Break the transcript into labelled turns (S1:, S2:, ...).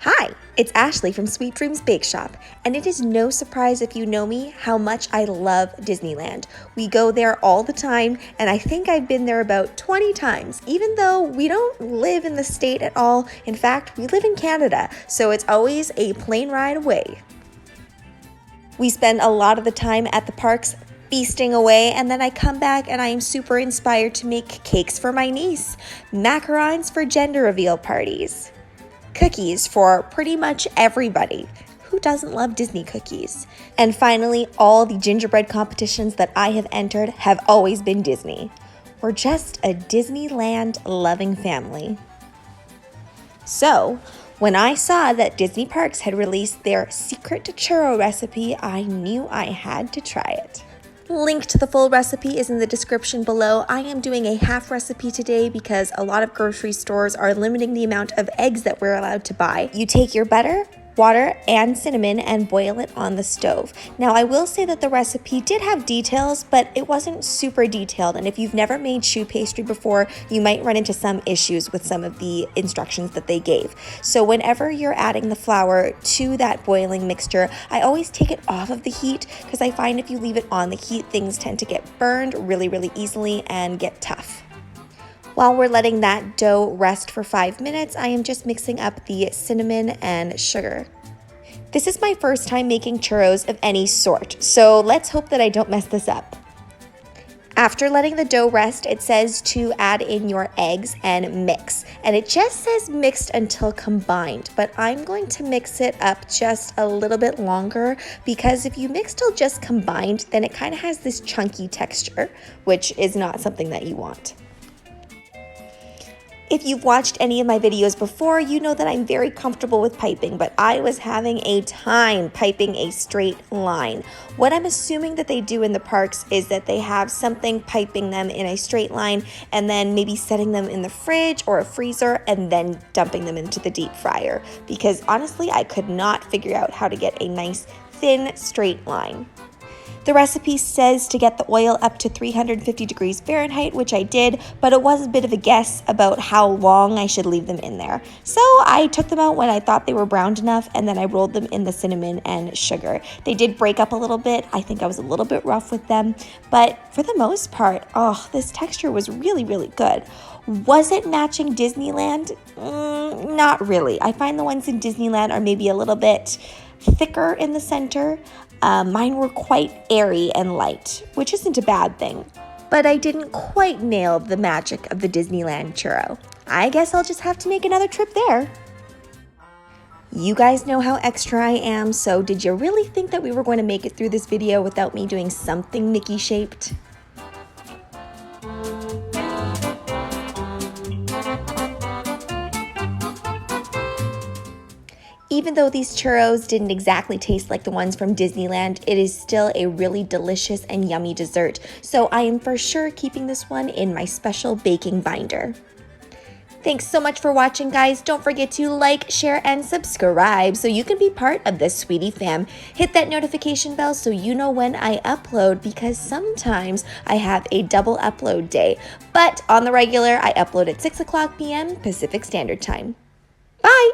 S1: Hi, it's Ashleigh from Sweet Dreams Bake Shop, and it is no surprise if you know me how much I love Disneyland. We go there all the time, and I think I've been there about 20 times, even though we don't live in the state at all. In fact, we live in Canada, so it's always a plane ride away. We spend a lot of the time at the parks feasting away, and then I come back and I am super inspired to make cakes for my niece, macarons for gender reveal parties, cookies for pretty much everybody. Who doesn't love Disney cookies? And finally, all the gingerbread competitions that I have entered have always been Disney. We're just a Disneyland loving family. So, when I saw that Disney Parks had released their secret churro recipe, I knew I had to try it. Link to the full recipe is in the description below. I am doing a half recipe today because a lot of grocery stores are limiting the amount of eggs that we're allowed to buy. You take your butter, water, and cinnamon and boil it on the stove. Now, I will say that the recipe did have details, but it wasn't super detailed. And if you've never made choux pastry before, you might run into some issues with some of the instructions that they gave. So whenever you're adding the flour to that boiling mixture, I always take it off of the heat because I find if you leave it on the heat, things tend to get burned really easily and get tough. While we're letting that dough rest for 5 minutes, I am just mixing up the cinnamon and sugar. This is my first time making churros of any sort, so let's hope that I don't mess this up. After letting the dough rest, it says to add in your eggs and mix. And it just says mixed until combined, but I'm going to mix it up just a little bit longer because if you mix till just combined, then it kind of has this chunky texture, which is not something that you want. If you've watched any of my videos before, you know that I'm very comfortable with piping, but I was having a time piping a straight line. What I'm assuming that they do in the parks is that they have something piping them in a straight line and then maybe setting them in the fridge or a freezer and then dumping them into the deep fryer. Because honestly, I could not figure out how to get a nice thin straight line. The recipe says to get the oil up to 350 degrees Fahrenheit, which I did, but it was a bit of a guess about how long I should leave them in there. So I took them out when I thought they were browned enough, and then I rolled them in the cinnamon and sugar. They did break up a little bit. I think I was a little bit rough with them, but for the most part, this texture was really good. Was it matching Disneyland? Not really. I find the ones in Disneyland are maybe a little bit thicker in the center. Mine were quite airy and light, which isn't a bad thing, but I didn't quite nail the magic of the Disneyland churro. I guess I'll just have to make another trip there. You guys know how extra I am, so did you really think that we were going to make it through this video without me doing something Mickey-shaped? Even though these churros didn't exactly taste like the ones from Disneyland, it is still a really delicious and yummy dessert, so I am for sure keeping this one in my special baking binder. Thanks so much for watching, guys. Don't forget to like, share, and subscribe so you can be part of this sweetie fam. Hit that notification bell so you know when I upload because sometimes I have a double upload day, but on the regular, I upload at 6 o'clock p.m. Pacific Standard Time. Bye!